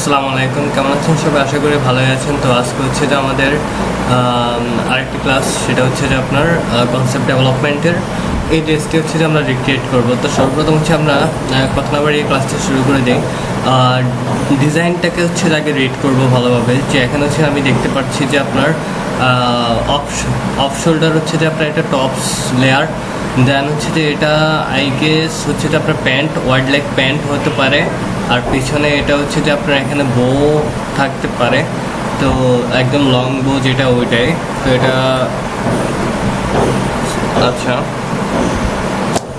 আসসালামু আলাইকুম, কেমন আছেন সবাই? আশা করি ভালোই আছেন। তো আজকে হচ্ছে যে আমাদের আরেকটি ক্লাস, সেটা হচ্ছে যে আপনার কনসেপ্ট ডেভেলপমেন্টের এই ড্রেসটি হচ্ছে যে আমরা রিক্রিয়েট করব। তো সর্বপ্রথম হচ্ছে আমরা কথা না বাড়িয়ে ক্লাসটা শুরু করে দিই। ডিজাইনটাকে হচ্ছে আগে রিড করব ভালোভাবে। যে এখানে হচ্ছে আমি দেখতে পাচ্ছি যে আপনার অফ শোল্ডার হচ্ছে যে আপনার এটা টপস লেয়ার, দেন হচ্ছে যে এটা আই গেস হচ্ছে যে আপনার প্যান্ট, ওয়াইড লেগ প্যান্ট হতে পারে। আর পিছনে এটা হচ্ছে যে আপনার এখানে বো থাকতে পারে, তো একদম লং বো যেটা ওইটাই। তো এটা আচ্ছা,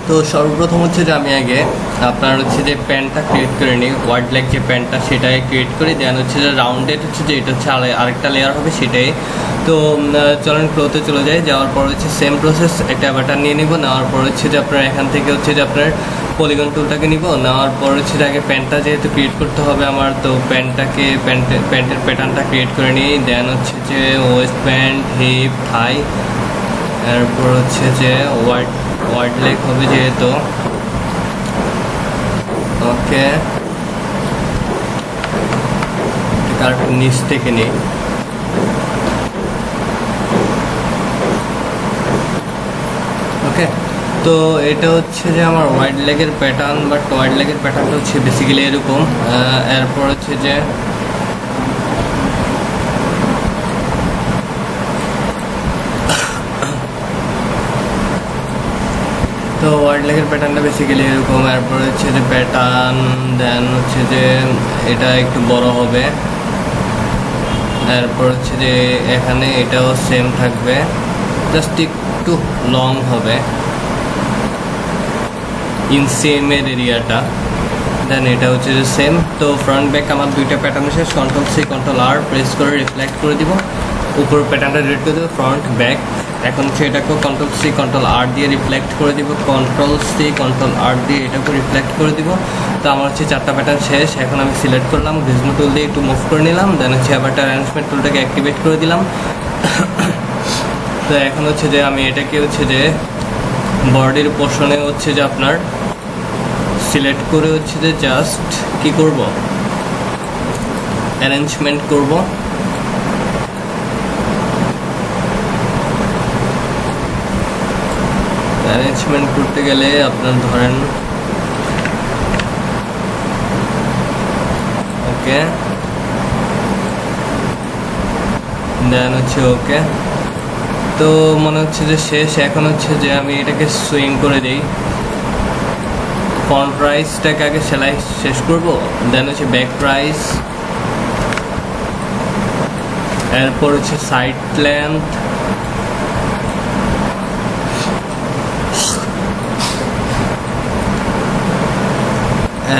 তো সর্বপ্রথম হচ্ছে যে আমি আগে আপনার হচ্ছে যে প্যান্টটা ক্রিয়েট করে নিই, ওয়াইড লেগ যে প্যান্টটা সেটাই ক্রিয়েট করি। দেন হচ্ছে যে রাউন্ডেড হচ্ছে যে এটা হচ্ছে আরেকটা লেয়ার হবে সেটাই। তো চলেন ক্লোতে চলে যাই। যাওয়ার পর হচ্ছে সেম প্রসেস, একটা বাটার নিয়ে নিব। নেওয়ার পর হচ্ছে যে আপনার এখান থেকে হচ্ছে যে আপনার পলিগন টুলটাকে নিব। নেওয়ার পর হচ্ছে যে আগে প্যান্টটা যেহেতু ক্রিয়েট করতে হবে আমার, তো প্যান্টের প্যাটার্নটা ক্রিয়েট করে নিই। দেন হচ্ছে যে ওয়েস্ট প্যান্ট, হিপ, থাই, এরপর হচ্ছে যে ওয়াইড লেগ হবে যেহেতু। ওকে, আর নিচ থেকে নিই। ওকে, তো এটা হচ্ছে যে আমার ওয়াইড লেগের প্যাটার্ন, বাট ওয়াইড লেগের প্যাটার্নটা হচ্ছে বেসিক্যালি এরকম। এরপর হচ্ছে যে তো ওয়াইড লেগের প্যাটার্নটা বেসিক্যালি এরকম। এরপর হচ্ছে যে প্যাটার্ন, দেন হচ্ছে যে এটা একটু বড় হবে। এরপর হচ্ছে যে এখানে এটাও সেম থাকবে, জাস্ট একটু লং হবে ইনসেমের এরিয়াটা। দেন এটা হচ্ছে যে সেম। তো ফ্রন্ট ব্যাক আমার দুইটা প্যাটার্ন শেষ। কন্ট্রোল সি কন্ট্রোল আর প্রেস করে রিফ্লেক্ট করে দিব, উপর প্যাটার্নটা ডিলিট করে দেবো, ফ্রন্ট ব্যাক। এখন হচ্ছে এটাকেও কন্ট্রোল সি কন্ট্রোল আর দিয়ে রিফ্লেক্ট করে দিব, কন্ট্রোল সি কন্ট্রোল আর দিয়ে এটাকেও রিফ্লেক্ট করে দিব। তো আমার হচ্ছে চারটা প্যাটার্ন শেষ। এখন আমি সিলেক্ট করলাম, ভিজমো টুল দিয়ে একটু মুভ করে নিলাম। দেন হচ্ছে আবার অ্যারেঞ্জমেন্ট টুলটাকে অ্যাক্টিভেট করে দিলাম। তো এখন হচ্ছে যে আমি এটাকে হচ্ছে যে বডির পোর্শনে হচ্ছে যে আপনার সিলেক্ট করে হচ্ছে যে জাস্ট কি করব, অ্যারেঞ্জমেন্ট করব। অ্যারেঞ্জমেন্ট করতে গেলে আপনার ধরেন ওকে, দেন হচ্ছে ওকে। তো মনে হচ্ছে যে শেষ। এখন হচ্ছে যে আমি এটাকে সুইং করে দিই। ফ্রন্ট প্রাইসটাকে আগে সেলাই শেষ করব, দেন হচ্ছে ব্যাক প্রাইস, এরপর হচ্ছে সাইড লেন্থ,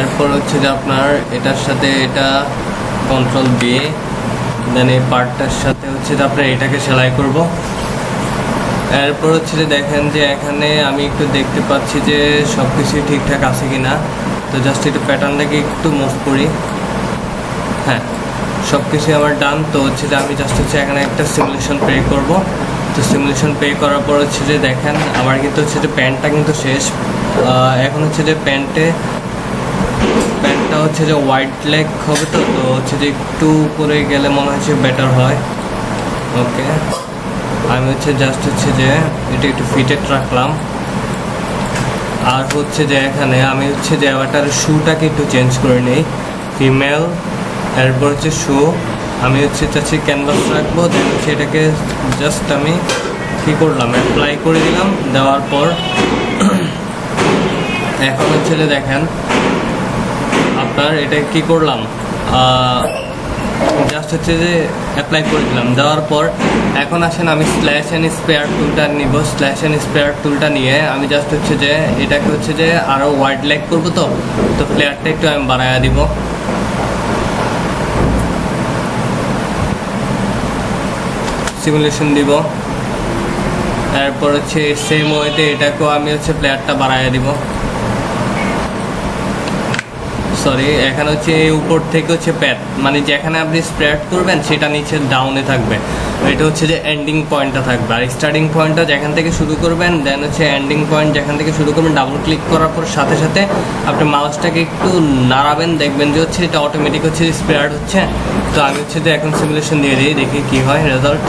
এরপর হচ্ছে যে আপনার এটার সাথে এটা কন্ট্রোল বি, দেন এই পার্টটার সাথে হচ্ছে যে আপনার এটাকে সেলাই করব। এরপর হচ্ছে যে দেখেন যে এখানে আমি একটু দেখতে পাচ্ছি যে সব কিছুই ঠিকঠাক আছে কি না। তো জাস্ট একটু প্যাটার্নটাকে একটু মুভ করি। হ্যাঁ, সব কিছুই আমার ডান। তো হচ্ছে যে আমি জাস্ট হচ্ছে এখানে একটা সিমুলেশন পে করব। তো সিমুলেশন পে করার পর হচ্ছে যে দেখেন আমার কিন্তু হচ্ছে যে প্যান্টটা কিন্তু শেষ। এখন হচ্ছে যে প্যান্টটা হচ্ছে যে ওয়াইড লেগ হবে। তো তো হচ্ছে যে একটু উপরে গেলে মনে হচ্ছে বেটার হয়। ওকে, আমি হচ্ছে জাস্ট হচ্ছে যে এটা একটু ফিটেড রাখলাম। আর হচ্ছে যে এখানে আমি হচ্ছে যে এবারটার শুটাকে একটু চেঞ্জ করে নিই, ফিমেল। এরপর হচ্ছে শু আমি হচ্ছে চাচ্ছি ক্যানভাস রাখবো। দেন হচ্ছে এটাকে জাস্ট আমি কী করলাম, অ্যাপ্লাই করে দিলাম। দেওয়ার পর এখন হচ্ছে যে দেখেন আপনার এটা কি করলাম, জাস্ট হচ্ছে যে অ্যাপ্লাই করে দিলাম। দেওয়ার পর এখন আসেন আমি স্ল্যাশ অ্যান্ড স্পেয়ার টুলটা নিব। স্ল্যাশ অ্যান্ড স্পেয়ার টুলটা নিয়ে আমি জাস্ট হচ্ছে যে এটাকে হচ্ছে যে আরও ওয়াইড লেগ করবো। তো তো ফ্লেয়ারটা একটু আমি বাড়াইয়া দিব, সিমুলেশন দিব। এরপর হচ্ছে সেম ওয়েতে এটাকেও আমি হচ্ছে প্লেয়ারটা বাড়াইয়া দিব, সরি, এখানে হচ্ছে এই উপর থেকে হচ্ছে প্যাড, মানে যেখানে আপনি স্প্রেড করবেন সেটা নিচে ডাউনে থাকবে। এটা হচ্ছে যে এন্ডিং পয়েন্টটা থাকবে, আর স্টার্টিং পয়েন্টটা যেখান থেকে শুরু করবেন, দেন হচ্ছে এন্ডিং পয়েন্ট যেখান থেকে শুরু করবেন। ডাবল ক্লিক করার পর সাথে সাথে আপনি মাউসটাকে একটু নাড়াবেন, দেখবেন যে হচ্ছে এটা অটোমেটিক হচ্ছে স্প্রেড হচ্ছে। তো আমি হচ্ছে যে এখন সিমুলেশন দিয়ে দিই, দেখি কী হয় রেজাল্ট।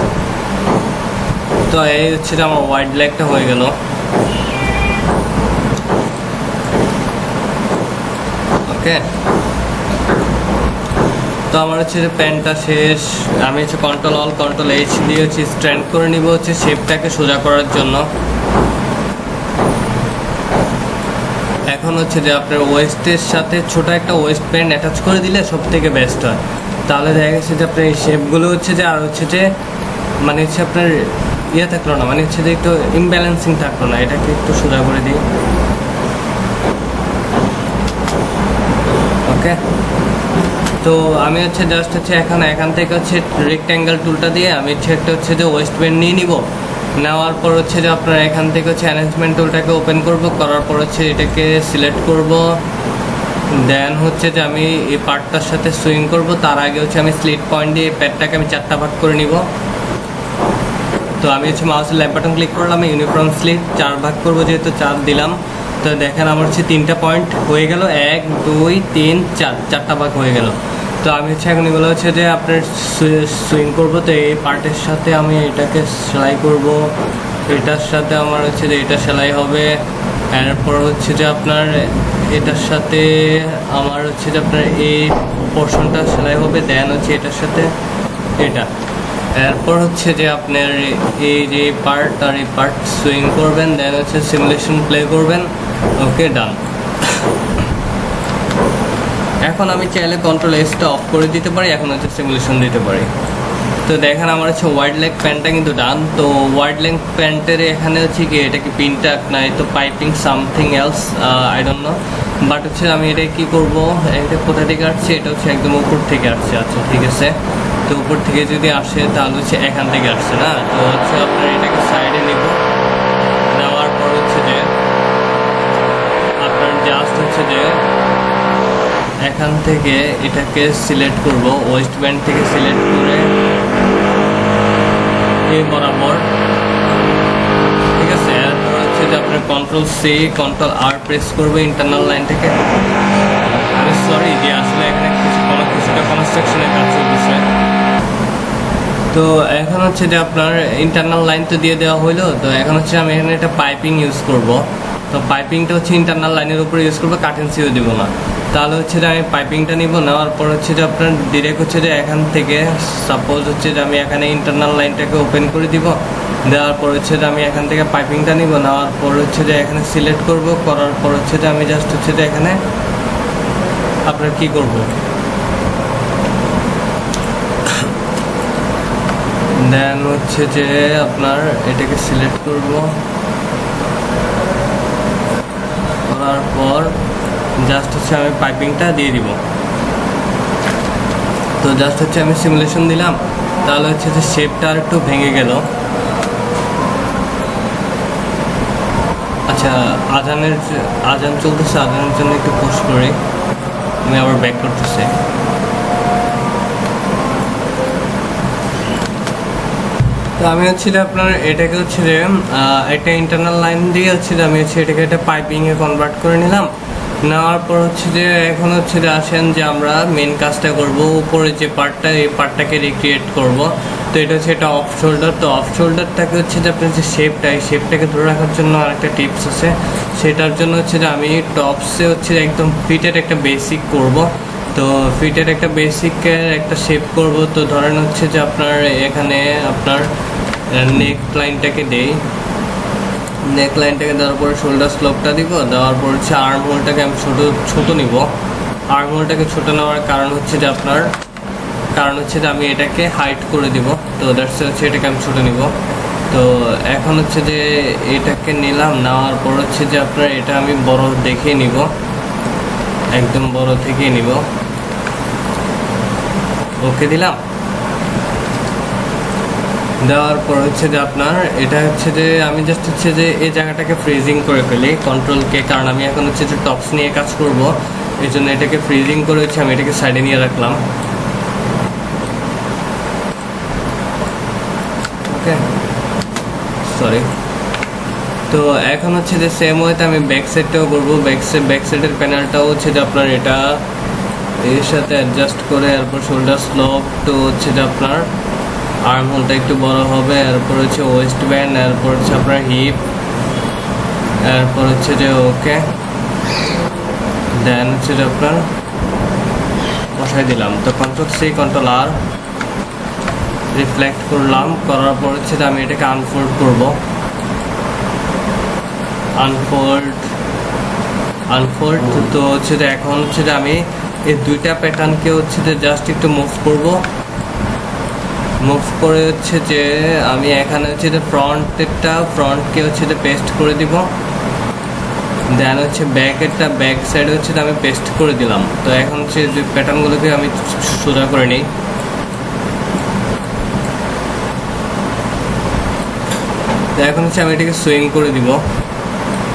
তো এই হচ্ছে যে আমার হোয়াইট ব্ল্যাকটা হয়ে গেল। ওকে, তো আমার হচ্ছে যে প্যানটা শেষ। আমি হচ্ছে Ctrl+Alt+H দিয়ে হচ্ছে স্ট্যান্ড করে নিব হচ্ছে শেপটাকে সোজা করার জন্য। এখন হচ্ছে যে আপনার ওয়েস্টের সাথে ছোট একটা ওয়েস্ট প্যান্ট অ্যাটাচ করে দিলে সব থেকে বেস্ট হয়। তাহলে দেখা গেছে যে আপনার এই শেপগুলো হচ্ছে যে আর হচ্ছে যে মানে হচ্ছে আপনার ইয়ে থাকলো না, মানে হচ্ছে যে একটু ইমব্যালেন্সিং থাকলো না। এটাকে একটু সোজা করে দিই। ওকে, তো আমি হচ্ছে জাস্ট হচ্ছে এখান থেকে হচ্ছে রেক্ট্যাঙ্গেল টুলটা দিয়ে আমি হচ্ছে একটা হচ্ছে যে ওয়েস্ট ব্যান্ড নিয়ে নিব। নেওয়ার পর হচ্ছে যে আপনার এখান থেকে হচ্ছে অ্যারেঞ্জমেন্ট টুলটাকে ওপেন করব, করার পর হচ্ছে এটাকে সিলেক্ট করব। দেন হচ্ছে যে আমি এই পার্টটার সাথে সুইং করব। তার আগে হচ্ছে আমি স্লিট পয়েন্ট দিয়ে এই প্যাডটাকে আমি 4টা ভাগ করে নিব। তো আমি হচ্ছে মাউসের লেফট বাটন ক্লিক করলাম, ইউনিফর্ম স্লিট 4 ভাগ করবো, যেহেতু 4 দিলাম। তো দেখেন আমার হচ্ছে 3টা পয়েন্ট হয়ে গেল, 1 2 3 4, 4টা ভাগ হয়ে গেল। তো আমি হচ্ছে এখন এগুলো হচ্ছে যে আপনার সুইং করব। তো এই পার্টের সাথে আমি এটাকে সেলাই করব, এটার সাথে আমার হচ্ছে যে এটা সেলাই হবে। এরপর হচ্ছে যে আপনার এটার সাথে আমার হচ্ছে যে আপনার এই পোর্শনটা সেলাই হবে। দেন হচ্ছে এটার সাথে এটা। এরপর হচ্ছে যে আপনার এই যে পার্ট আর এই পার্ট সুইং করবেন, দেন হচ্ছে সিমুলেশন প্লে করবেন। ওকে, ডান। এখন আমি চাইলে Ctrl+S অফ করে দিতে পারি, এখন হচ্ছে সিমুলেশন দিতে পারি। তো দেখেন আমার হচ্ছে ওয়াইড লেগ প্যান্টটা কিন্তু ডান। তো ওয়াইড লেগ প্যান্টের এখানে হচ্ছে কি এটা কি পিনটাক না তো piping something else, I don't know. But হচ্ছে আমি এটা কি করব, এটা কোথা থেকে আসছে, এটা হচ্ছে একদম উপর থেকে আসছে। আচ্ছা ঠিক আছে, তো উপর থেকে যদি আসে তাহলে হচ্ছে এখান থেকে আসছে না। তো হচ্ছে আপনার এটাকে সাইডে নিব, নেওয়ার পর হচ্ছে যে আপনার জাস্ট হচ্ছে যে এখান থেকে এটাকে সিলেক্ট করব, ওয়েস্ট ব্যান্ড থেকে সিলেক্ট করে এই বরাবর, ঠিক আছে। এরপর হচ্ছে যে আপনার Ctrl+C Ctrl+R প্রেস করবো ইন্টারনাল লাইন থেকে। আমি সরি যে আসলে এখানে কিছুটা কনস্ট্রাকশনের কাজ চলতেছে। তো এখন হচ্ছে যে আপনার ইন্টারনাল লাইন তো দিয়ে দেওয়া হলো। তো এখন হচ্ছে আমি এখানে একটা পাইপিং ইউজ করব। তো পাইপিংটা হচ্ছে ইন্টারনাল লাইনের উপরে ইউজ করবো, কাটেন্সিও দিব না। তাহলে হচ্ছে যে আমি পাইপিংটা নিব, নেওয়ার পর হচ্ছে যে আপনার ডিরেক্ট হচ্ছে যে এখান থেকে সাপোজ হচ্ছে যে আমি এখানে ইন্টারনাল লাইনটাকে ওপেন করে দিব। দেওয়ার পর হচ্ছে যে আমি এখান থেকে পাইপিংটা নিব, নেওয়ার পর হচ্ছে যে এখানে সিলেক্ট করব, করার পর হচ্ছে যে আমি জাস্ট হচ্ছে যে এখানে আপনার কি করব, দেন হচ্ছে যে আপনার এটাকে সিলেক্ট করব, করার পর জাস্ট হচ্ছে আমি পাইপিংটা দিয়ে দিব। তো জাস্ট হচ্ছে আমি সিমুলেশন দিলাম, তাহলে হচ্ছে যে শেপটা আর একটু ভেঙে গেল। আচ্ছা, আজান চলতেছে, আজানের জন্য একটু পোস্ট করি, আমি আবার ব্যাক করতেছি। তো আমি হচ্ছে যে আপনার এটাকে হচ্ছে যে একটা ইন্টারনাল লাইন দিয়ে হচ্ছে যে আমি হচ্ছে এটাকে একটা পাইপিংয়ে কনভার্ট করে নিলাম। নেওয়ার পর হচ্ছে যে এখন হচ্ছে যে আসেন যে আমরা মেন কাজটা করব, উপরে যে পার্টটা এই পার্টটাকে রিক্রিয়েট করব। তো এটা হচ্ছে এটা অফ শোল্ডার। তো অফ শোল্ডারটাকে হচ্ছে যে আপনার যে শেপটা, এই শেপটাকে ধরে রাখার জন্য আরেকটা টিপস আছে। সেটার জন্য হচ্ছে যে আমি টপসে হচ্ছে একদম ফিটের একটা বেসিক করব। তো ফিটের একটা বেসিকের একটা শেপ করব। তো ধরেন হচ্ছে যে আপনার এখানে আপনার নেক লাইনটাকে দেই, নেক লাইনটাকে দেওয়ার পরে শোল্ডার স্লোপটা দিব, দেওয়ার পর হচ্ছে আর্ম হোলটাকে আমি ছোট নিব। আর্ম হোলটাকে ছোট নেওয়ার কারণ হচ্ছে যে আমি এটাকে হাইট করে দিব। তো দ্যাটস হচ্ছে এটাকে আমি ছোট নিব। তো এখন হচ্ছে যে এটাকে নিলাম, নেওয়ার পর হচ্ছে যে আপনার এটা আমি বড় দেখে নিব, একদম বড় থেকে নিব। ওকে দিলাম, দেওয়ার পর হচ্ছে যে আপনার এটা হচ্ছে যে আমি জাস্ট হচ্ছে যে এই জায়গাটাকে ফ্রিজিং করে ফেলি Ctrl+K, কারণ আমি এখন হচ্ছে যে টপস নিয়ে কাজ করব। এই জন্য এটাকে ফ্রিজিং করে হচ্ছে আমি এটাকে সাইডে নিয়ে রাখলাম। ওকে, সরি। তো এখন হচ্ছে যে সেম ওয়েতে আমি ব্যাক সাইডটাও করবো। ব্যাক সাইডের প্যানেলটাও হচ্ছে যে আপনার এটা এর সাথে অ্যাডজাস্ট করে, এরপর শোল্ডার স্লোপ তো হচ্ছে যে আপনার আর্ম হোলটা একটু বড় হবে, এরপর হচ্ছে ওয়েস্ট ব্যান্ড, এরপর হচ্ছে আপনার হিপ, এরপর হচ্ছে যে ওকে, দেন হচ্ছে যে আপনার বসাই দিলাম। তো কন্ট্রোল-C কন্ট্রোল-R রিফ্লেক্ট করলাম, করার পর হচ্ছে যে আমি এটাকে আনফোল্ড করব। আনফোল্ড তো হচ্ছে যে এখন হচ্ছে যে আমি এই দুইটা প্যাটার্নকে হচ্ছে যে জাস্ট একটু মুভ করব। মুভ করে হচ্ছে যে আমি এখানে হচ্ছে যে ফ্রন্টকে হচ্ছে যে পেস্ট করে দিব। দেন হচ্ছে ব্যাক সাইডে হচ্ছে আমি পেস্ট করে দিলাম। তো এখন হচ্ছে যে প্যাটার্নগুলোকে আমি সোজা করে নিই। তো এখন হচ্ছে আমি এটাকে সুইং করে দিব।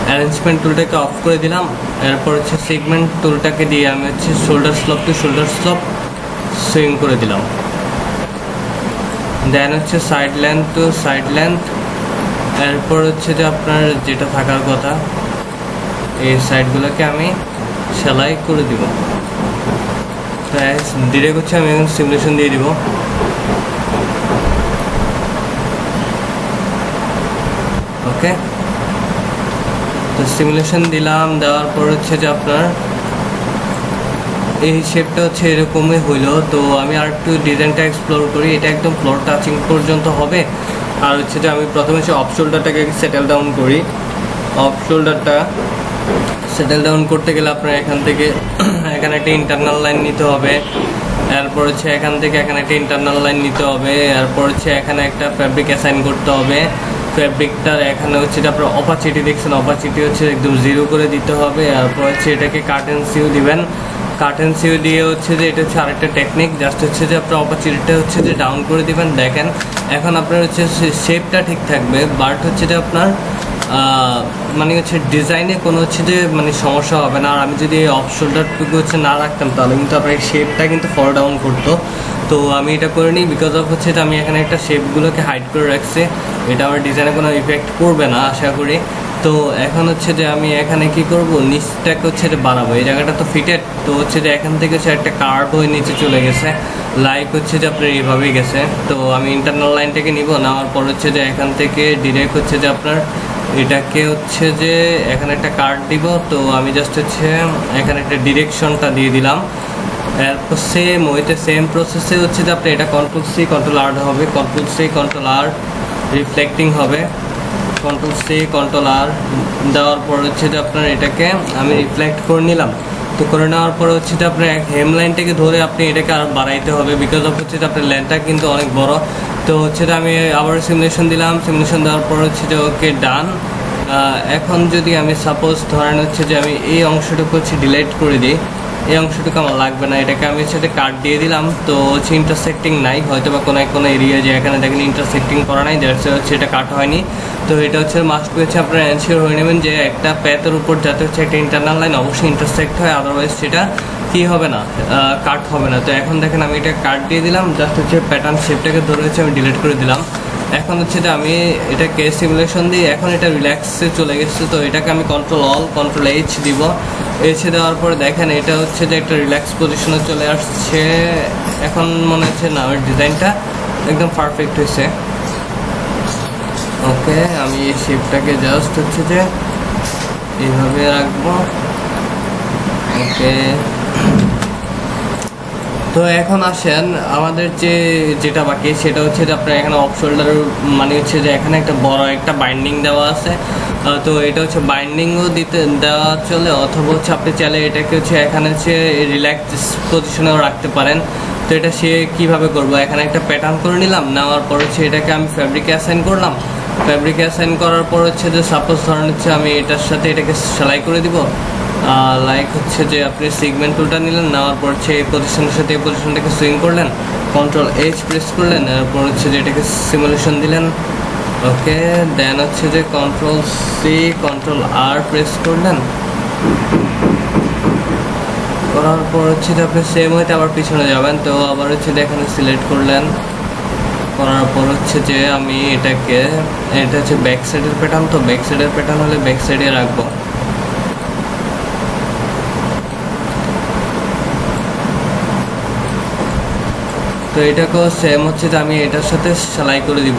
অ্যারেঞ্জমেন্ট টুলটাকে অফ করে দিলাম, এরপর হচ্ছে সেগমেন্ট টুলটাকে দিয়ে আমি হচ্ছে shoulder slope to shoulder slope swing করে দিলাম। দেন হচ্ছে side length to side length, এরপর হচ্ছে যে আপনার যেটা থাকার কথা এই সাইডগুলোকে আমি সেলাই করে দিব। ডিরেক্ট হচ্ছে আমি এখন সিমুলেশন দিয়ে দিব। ওকে, তো সিমুলেশন দিলাম, দেওয়ার পর হচ্ছে যে আপনার এই শেপটা হচ্ছে এরকমই হইলো। তো আমি আর একটু ডিজাইনটা এক্সপ্লোর করি। এটা একদম ফ্লোর টাচিং পর্যন্ত হবে। আর হচ্ছে যে আমি প্রথমে হচ্ছে অফ শোল্ডারটাকে সেটেল ডাউন করি। অফ শোল্ডারটা সেটেল ডাউন করতে গেলে আপনার এখান থেকে এখানে একটা ইন্টারনাল লাইন নিতে হবে, এরপর হচ্ছে এখান থেকে এখানে একটা ইন্টারনাল লাইন নিতে হবে, এরপর হচ্ছে এখানে একটা ফ্যাব্রিক অ্যাসাইন করতে হবে। ফ্যাব্রিকটার এখানে হচ্ছে যে আপনার অপাচিটি দেখছেন, অপাচিটি হচ্ছে একদম 0 করে দিতে হবে। এরপর হচ্ছে এটাকে কার্টেন সিউ দিবেন। কার্টেন সিউ দিয়ে হচ্ছে যে এটা হচ্ছে আরেকটা টেকনিক, জাস্ট হচ্ছে যে আপনার অপাচিটিটা হচ্ছে যে ডাউন করে দিবেন। দেখেন এখন আপনার হচ্ছে শেপটা ঠিক থাকবে, বাট হচ্ছে যে আপনার মানে হচ্ছে ডিজাইনে কোনো হচ্ছে যে মানে সমস্যা হবে না। আর আমি যদি অফ শোল্ডারটুকু হচ্ছে না রাখতাম তাহলে কিন্তু আপনার শেপটা কিন্তু ফল ডাউন করতো। তো আমি এটা করে নিই বিকজ অফ হচ্ছে যে আমি এখানে একটা শেপগুলোকে হাইড করে রাখছি, এটা আমার ডিজাইনে কোনো ইফেক্ট করবে না আশা করি। তো এখন হচ্ছে যে আমি এখানে কি করব, নিচটাকে হচ্ছে যে বাড়াবো। এই জায়গাটা তো ফিটেড, তো হচ্ছে যে এখান থেকে হচ্ছে একটা কার্ভ হয়ে নিচে চলে গেছে, লাইক হচ্ছে যে আপনার এইভাবেই গেছে। তো আমি ইন্টারনাল লাইনটাকে নিব, নেওয়ার পর হচ্ছে যে এখান থেকে ডিরেক্ট হচ্ছে যে আপনার এটাকে হচ্ছে যে এখানে একটা কার্ড দিব। তো আমি জাস্ট হচ্ছে এখানে একটা ডিরেকশনটা দিয়ে দিলাম। এরপর সেম ওইটা সেম প্রসেসে হচ্ছে যে আপনি এটা কন্ট্রোল-C কন্ট্রোল-R হবে। কন্ট্রোল-C কন্ট্রোল-R রিফ্লেক্টিং হবে। কন্ট্রোল-C কন্ট্রোল-R দেওয়ার পর হচ্ছে যে আপনার এটাকে আমি রিফ্লেক্ট করে নিলাম। তো করে নেওয়ার পরে হচ্ছে যে আপনার হেম লাইনটাকে ধরে আপনি এটাকে আরও বাড়াইতে হবে বিকজ অফ হচ্ছে যে আপনার লেন্থটা কিন্তু অনেক বড়। তো হচ্ছে যে আমি আবার সিমুলেশন দিলাম, সিমুলেশন দেওয়ার পর হচ্ছে যে ওকে ডান। এখন যদি আমি সাপোজ ধরেন হচ্ছে যে আমি এই অংশটুকু হচ্ছে ডিলিট করে দিই, এই অংশটুকু আমার লাগবে না, এটাকে আমি হচ্ছে কাট দিয়ে দিলাম। তো হচ্ছে ইন্টারসেক্টিং নাই, হয়তো বা কোনো এরিয়া যে এখানে দেখেন ইন্টারসেক্টিং করা নাই, দ্যাটস হচ্ছে এটা কাট হয়নি। তো এটা হচ্ছে মাস্ট হচ্ছে আপনারা এনশিওর হয়ে নেবেন যে একটা প্যাথের উপর যাতে হচ্ছে একটা ইন্টারনাল লাইন অবশ্যই ইন্টারসেক্ট হয়, আদারওয়াইজ সেটা কি হবে না, কাট হবে না। তো এখন দেখেন আমি এটা কাট দিয়ে দিলাম, জাস্ট হচ্ছে প্যাটার্ন শেপটাকে ধরে হচ্ছে আমি ডিলিট করে দিলাম। এখন হচ্ছে যে আমি এটাকে সিমুলেশন দিই, এখন এটা রিল্যাক্সে চলে গেছে। তো এটাকে আমি কন্ট্রোল-All কন্ট্রোল-H দিব। এসে দেওয়ার পরে দেখেন এটা হচ্ছে যে একটা রিল্যাক্স পজিশনে চলে আসছে। এখন মনে হচ্ছে না ওর ডিজাইনটা একদম পারফেক্ট হয়েছে। ওকে, আমি এই শেপটাকে জাস্ট হচ্ছে যে এইভাবে রাখবো। ওকে, তো এখন আসেন আমাদের যেটা বাকি সেটা হচ্ছে যে আপনার এখানে অফ শোল্ডার মানে হচ্ছে যে এখানে একটা বড় একটা বাইন্ডিং দেওয়া আছে। তো এটা হচ্ছে বাইন্ডিংও দিতে দেওয়া চলে, অথবা হচ্ছে আপনি চাইলে এটাকে হচ্ছে এখানে হচ্ছে রিল্যাক্স পজিশনেও রাখতে পারেন। তো এটা সে কীভাবে করবো, এখানে একটা প্যাটার্ন করে নিলাম, নেওয়ার পর হচ্ছে এটাকে আমি ফ্যাব্রিকে অ্যাসাইন করলাম। ফ্যাব্রিকে অ্যাসাইন করার পর হচ্ছে যে সাপোজ ধরেন হচ্ছে আমি এটার সাথে এটাকে সেলাই করে দিব। লাইক হচ্ছে যে আপনি সিগমেন্ট টুলটা নিলেন, নেওয়ার পর হচ্ছে এই পজিশনের সাথে এই পজিশনটাকে সুইং করলেন, কন্ট্রোল-H প্রেস করলেন, এরপর হচ্ছে যে এটাকে সিমুলেশন দিলেন। ওকে, দেন হচ্ছে যে কন্ট্রোল-C কন্ট্রোল-R প্রেস করলেন। করার পর হচ্ছে যে আপনি সেম হইতে আবার পিছনে যাবেন। তো আবার হচ্ছে যে এখানে সিলেক্ট করলেন, করার পর হচ্ছে যে আমি এটা হচ্ছে ব্যাক সাইডের প্যাটার্ন। তো ব্যাক সাইডের প্যাটার্ন হলে ব্যাক সাইডে রাখবো। তো এটাকেও সেম হচ্ছে যে আমি এটার সাথে সেলাই করে দিব।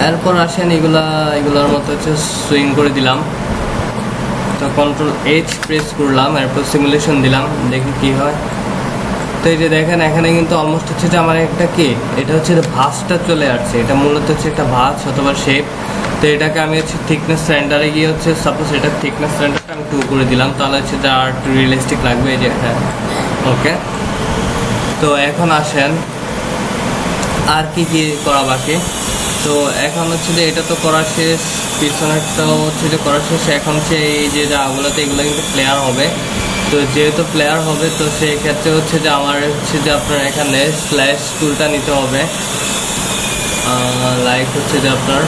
এরপর আসেন এগুলার মতো হচ্ছে সুইং করে দিলাম। তো কন্ট্রোল এইচ প্রেস করলাম, এরপর সিমুলেশন দিলাম, দেখি কি হয়। তো এই যে দেখেন এখানে কিন্তু অলমোস্ট হচ্ছে যে আমার একটা এটা হচ্ছে যে ভাঁজটা চলে আসছে। এটা মূলত হচ্ছে একটা ভাঁজ অথবা শেপ। তো এটাকে আমি হচ্ছে থিকনেস সেন্টারে গিয়ে হচ্ছে সাপোজ এটা থিকনেস সেন্টারটা আমি 2 করে দিলাম, তাহলে হচ্ছে যে আর একটু রিয়েলিস্টিক লাগবে। এই যে হ্যাঁ, ওকে। তো এখন আসেন আর কি করা বাকি। তো এখন হচ্ছে যে এটা তো করা শেষ, পিছনেরটাও হচ্ছে যে করা শেষ। এখন হচ্ছে এই যে জায়গাগুলোতে এগুলো কিন্তু প্লেয়ার হবে। তো যেহেতু প্লেয়ার হবে তো সেই ক্ষেত্রে হচ্ছে যে আমার হচ্ছে যে আপনার এখানে স্ল্যাশ টুলটা নিতে হবে। লাইক হচ্ছে যে আপনার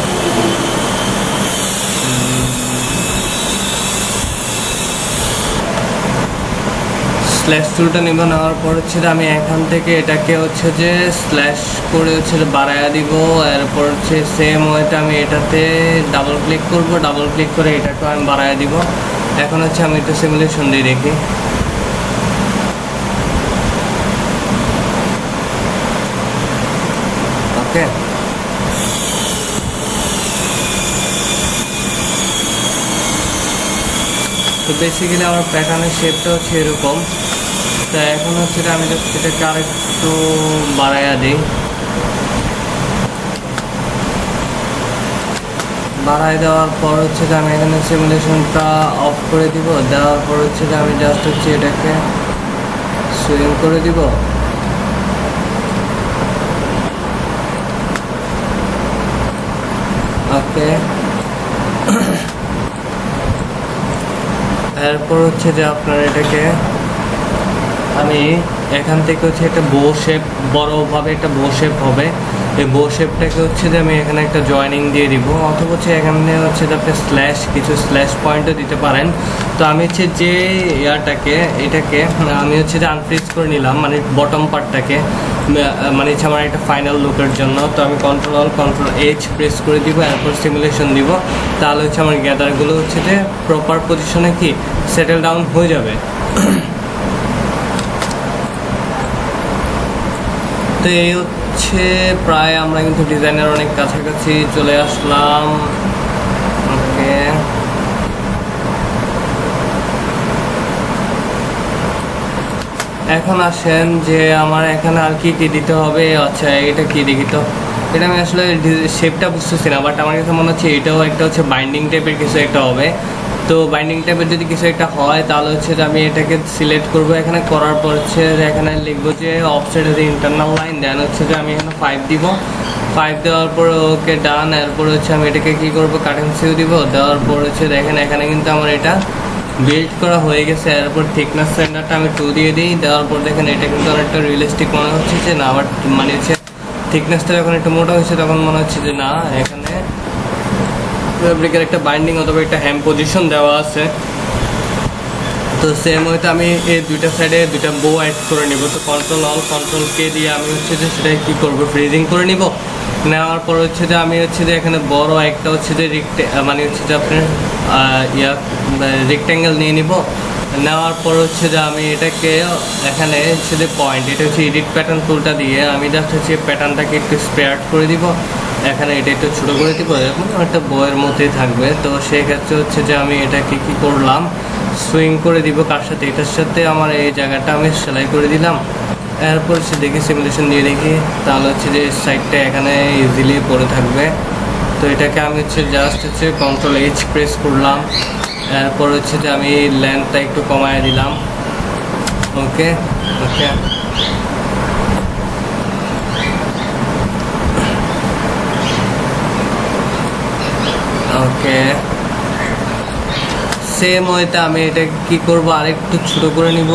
স্ল্যাশ টুলটা নেওয়ার পর হচ্ছে যে আমি এখান থেকে এটাকে হচ্ছে যে স্ল্যাশ করে হচ্ছে যে বাড়াইয়া দিব। এরপর হচ্ছে সেম ওয়েতে আমি এটাতে ডাবল ক্লিক করব, ডাবল ক্লিক করে এটাকে আমি বাড়াইয়া দিব। এখন হচ্ছে আমি একটু সিমুলেশন দিয়ে দেখি। ওকে, তো বেসিক্যালি আমার প্যাটার্নের শেপটা হচ্ছে এরকম। তো এখন হচ্ছে যে আমি জাস্ট এটাকে আরেকটু বাড়াইয়া দিই। বাড়াই দেওয়ার পর হচ্ছে যে আমি এখানে সিমুলেশনটা অফ করে দিব। দেওয়ার পর হচ্ছে যে আমি জাস্ট হচ্ছে এটাকে সুইং করে দিব। ওকে, এরপর হচ্ছে যে আপনার এটাকে আমি এখান থেকে হচ্ছে একটা বো শেপ, বড়োভাবে একটা বো শেপ হবে। এই বো শেপটাকে হচ্ছে যে আমি এখানে একটা জয়েনিং দিয়ে দিব, অথবা হচ্ছে এখানে হচ্ছে যে আপনি কিছু স্ল্যাশ পয়েন্টও দিতে পারেন। তো আমি হচ্ছে যে এটাকে আমি হচ্ছে যে আনফ্রিজ করে নিলাম, মানে বটম পার্টটাকে, মানে হচ্ছে আমার একটা ফাইনাল লুকের জন্য। তো আমি কন্ট্রোল এইচ প্রেস করে দিব, এরপর সিমুলেশন দিব। তাহলে হচ্ছে আমার গ্যাদারগুলো হচ্ছে যে প্রপার পজিশনে সেটেল ডাউন হয়ে যাবে। তো এই হচ্ছে প্রায় আমরা কিন্তু ডিজাইনের অনেক কাছাকাছি চলে আসলাম। ওকে, এখন আসেন যে আমার এখানে আর কি দিতে হবে। আচ্ছা, এটা কি দেখি তো, এটা আমি আসলে শেপটা বুঝতেছি না, বাট আমার কাছে মনে হচ্ছে এটাও একটা হচ্ছে বাইন্ডিং টাইপের কিছু একটা হবে। তো বাইন্ডিং টাইপের যদি কিছু একটা হয় তাহলে হচ্ছে যে আমি এটাকে সিলেক্ট করব। এখানে করার পর হচ্ছে যে এখানে লিখবো যে অফসেট এর ইন্টারনাল লাইন, দেন হচ্ছে যে আমি এখানে 5 দিব। 5 দেওয়ার পর ওকে ডান। এরপর হচ্ছে আমি এটাকে কি করবো, কাটিং সিউ দিব। দেওয়ার পর হচ্ছে দেখেন এখানে কিন্তু আমার এটা বিল্ড করা হয়ে গেছে। এরপর থিকনেস সেন্টারটা আমি 2 দিয়ে দিই। দেওয়ার পর দেখেন এটা কিন্তু অনেকটা রিয়েলিস্টিক মনে হচ্ছে যে না, আবার মানে হচ্ছে থিকনেসটা যখন একটু মোটা হয়েছে তখন মনে হচ্ছে যে না, এখানে ফেব্রিকের একটা বাইন্ডিং অথবা একটা হ্যাম পজিশন দেওয়া আছে। তো সেম ওয়েতে আমি এই দুইটা সাইডে দুইটা বো অ্যাড করে নিব। তো কন্ট্রোল কে দিয়ে আমি হচ্ছে যে সেটা কী করবো, ফ্রিজিং করে নিব। নেওয়ার পর হচ্ছে যে আমি হচ্ছে যে এখানে বড় একটা হচ্ছে যে মানে হচ্ছে যে আপনার রেক্ট্যাঙ্গেল নিয়ে নিব। নেওয়ার পর হচ্ছে যে আমি এটাকে এখানে হচ্ছে যে পয়েন্ট, এটা হচ্ছে এডিট প্যাটার্ন টুলটা দিয়ে আমি জাস্ট হচ্ছে প্যাটার্নটাকে একটু স্প্রেড করে দিব। এখানে এটা একটু ছোটো করে দিব, এরকম একটা বইয়ের মধ্যেই থাকবে। তো সেই ক্ষেত্রে হচ্ছে যে আমি এটাকে কী করলাম, সুইং করে দিব। কার সাথে, এটার সাথে আমার এই জায়গাটা আমি সেলাই করে দিলাম। এরপর হচ্ছে দেখি সিমুলেশন দিয়ে দেখি, তাহলে হচ্ছে যে সাইডটা এখানে ইজিলি পড়ে থাকবে। তো এটাকে আমি হচ্ছে জাস্ট হচ্ছে কন্ট্রোল এইচ প্রেস করলাম। এরপর হচ্ছে যে আমি লেন্থটা একটু কমায় দিলাম। ওকে ওকে, ওকে, সেম ওয়েতে আমি এটা কি করব, আরেকটু ছোট করে নিব।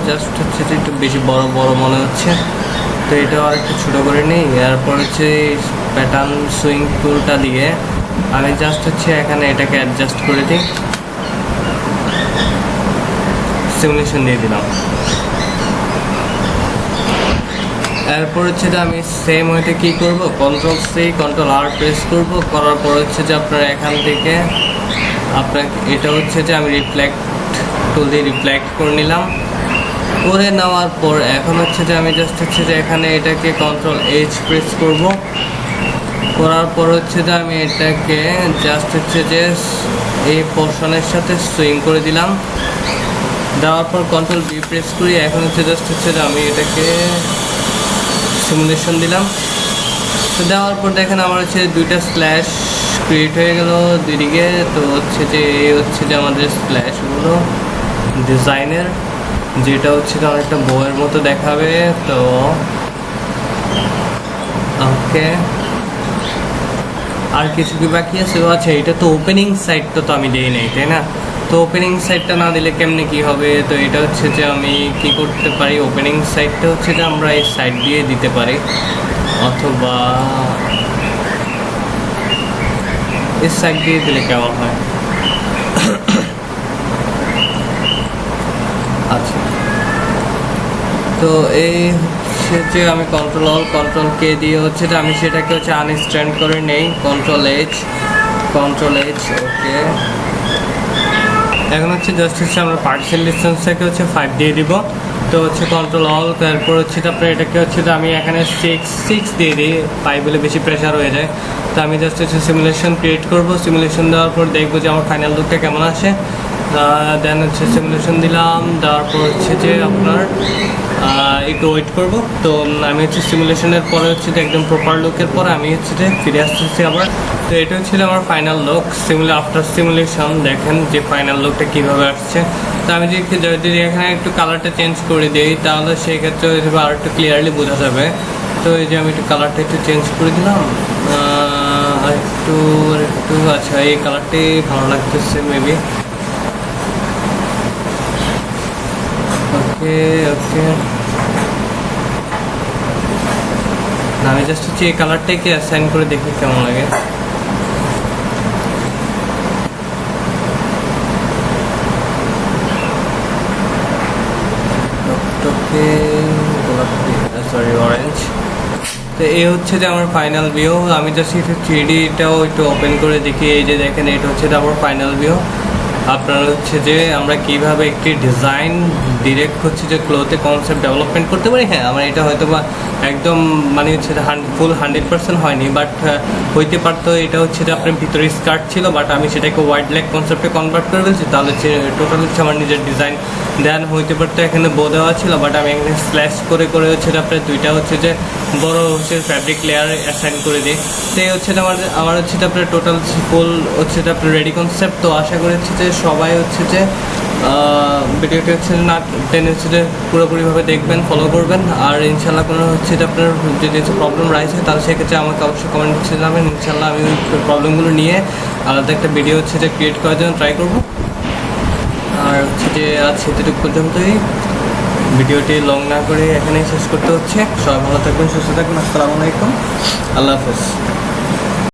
জাস্ট হচ্ছে যে একটু বেশি বড় মনে হচ্ছে, তো এটাও আরেকটু ছোট করে নিই। এরপর হচ্ছে প্যাটার্ন সুইং টুলটা দিয়ে আমি জাস্ট হচ্ছে এখানে এটাকে অ্যাডজাস্ট করে দিই। সিমুলেশন দিয়ে দিলাম। এরপর হচ্ছে যে আমি সেম ওয়েতে কী করব, Ctrl+C Ctrl+R প্রেস করব, করার পর হচ্ছে যে আপনার এখান থেকে আপনাকে এটা হচ্ছে যে আমি রিফ্লেক্ট টুল দিয়ে রিফ্লেক্ট করে নিলাম। করে নেওয়ার পর এখন হচ্ছে যে আমি জাস্ট হচ্ছে যে এখানে এটাকে Ctrl+H প্রেস করব, করার পর হচ্ছে যে আমি এটাকে জাস্ট হচ্ছে যে এই পোর্শনের সাথে সুইং করে দিলাম। দেওয়ার পর Ctrl+V প্রেস করি। এখন হচ্ছে জাস্ট হচ্ছে যে আমি এটাকে সিমুলেশন দিলাম। তো দেওয়ার পর দেখেন আমার হচ্ছে দুইটা স্ল্যাশ ক্রিয়েট হয়ে গেল দুই দিকে। তো হচ্ছে যে এই হচ্ছে যে আমাদের স্ল্যাশগুলো ডিজাইনের, যেটা হচ্ছে যে অনেকটা বইয়ের মতো দেখাবে। তো ওকে, আর কিছু কি বাকি আছে? আচ্ছা, এটা তো ওপেনিং সাইডটা তো আমি দিই নাই, তাই না? তো ওপেনিং সাইডটা না দিলে কেমনে কি হবে? তো এটা হচ্ছে যে আমি কি করতে পারি, ওপেনিং সাইডটা হচ্ছে যে আমরা এই সাইড দিয়ে দিতে পারি, অথবা এই সাইড দিয়ে দিলে কেমন হয়? আচ্ছা, তো এই হচ্ছে যে আমি Ctrl+Alt Ctrl+K দিয়ে হচ্ছে যে আমি সেটাকে হচ্ছে আনস্ট্যান্ড করে নেই, Ctrl+H ওকে। এখন হচ্ছে জাস্ট হচ্ছে আমরা পার্টিশন ডিসটেন্সটাকে হচ্ছে 5 দিয়ে দিব। তো হচ্ছে Ctrl+Alt, তারপর হচ্ছে তারপরে এটাকে হচ্ছে যে আমি এখানে 6 দিয়ে দিই, 5 বলে বেশি প্রেশার হয়ে যায়। তো আমি জাস্ট হচ্ছে সিমুলেশন ক্রিয়েট করব। সিমুলেশন দেওয়ার পর দেখবো যে আমার ফাইনাল লুকটা কেমন আসে। দেন হচ্ছে সিমুলেশন দিলাম, দেওয়ার পর হচ্ছে যে আপনার একটু ওয়েট করব। তো আমি হচ্ছে সিমুলেশনের পরে হচ্ছে যে একদম প্রপার লুকের পরে আমি হচ্ছে যে ফিরে আসতেছি আবার। তো এটা হচ্ছে আমার ফাইনাল লুক আফটার সিমুলেশন। দেখেন যে ফাইনাল লুকটা কীভাবে আসছে। তো আমি যদি এখানে একটু কালারটা চেঞ্জ করে দিই তাহলে সেই ক্ষেত্রে আর একটু ক্লিয়ারলি বোঝা যাবে। তো এই যে আমি একটু কালারটা একটু চেঞ্জ করে দিলাম, একটু আচ্ছা এই কালারটাই ভালো লাগতেছে মেবি। ওকে আমি জাস্ট হচ্ছে এই কালারটাকে অ্যাসাইন করে দেখি কেমন লাগে। Sorry orange. তো এই হচ্ছে যে আমার ফাইনাল ভিউ। আমি জাস্ট একটু 3Dটাও একটু ওপেন করে দেখি। এই যে দেখেন এটা হচ্ছে যে আমার ফাইনাল ভিউ। আপনার হচ্ছে যে আমরা কিভাবে একটি ডিজাইন ডিরেক্ট হচ্ছে যে ক্লোথে কনসেপ্ট ডেভেলপমেন্ট করতে পারি। হ্যাঁ, আমার এটা হয়তো বা একদম মানে হচ্ছে ফুল 100% হয়নি, বাট হইতে পারতো। এটা হচ্ছে যে আপনার ভিতরে স্কার্ট ছিল, বাট আমি সেটাকে হোয়াইট ব্ল্যাক কনসেপ্টে কনভার্ট করে ফেলছি, তাহলে হচ্ছে টোটাল হচ্ছে আমার নিজের ডিজাইন। দেন হইতে পারতো এখানে বো দেওয়া ছিল, বাট আমি এখানে স্ল্যাশ করে হচ্ছে আপনার দুইটা হচ্ছে যে বড় হচ্ছে ফ্যাব্রিক লেয়ার অ্যাসাইন করে দিই। তো এই হচ্ছে আমার হচ্ছে যে আপনার টোটাল ফুল হচ্ছে যে আপনার রেডি কনসেপ্ট। তো আশা করি হচ্ছে যে সবাই হচ্ছে যে ভিডিওটি হচ্ছে না টেনে হচ্ছে যে পুরোপুরিভাবে দেখবেন, ফলো করবেন। আর ইনশাল্লাহ কোনো হচ্ছে যে আপনার যদি প্রবলেম রাইছে তাহলে সেক্ষেত্রে আমাকে অবশ্যই কমেন্ট হচ্ছে জানাবেন। ইনশাল্লাহ আমি ওই প্রবলেমগুলো নিয়ে আলাদা একটা ভিডিও হচ্ছে যে ক্রিয়েট করার জন্য ট্রাই করবো। আর হচ্ছে যে আজ সেতুটুকু পর্যন্তই, ভিডিওটি লং না করে এখানেই শেষ করতে হচ্ছে। সবাই ভালো থাকবেন, সুস্থ থাকবেন। আসসালামু আলাইকুম, আল্লাহ হাফেজ।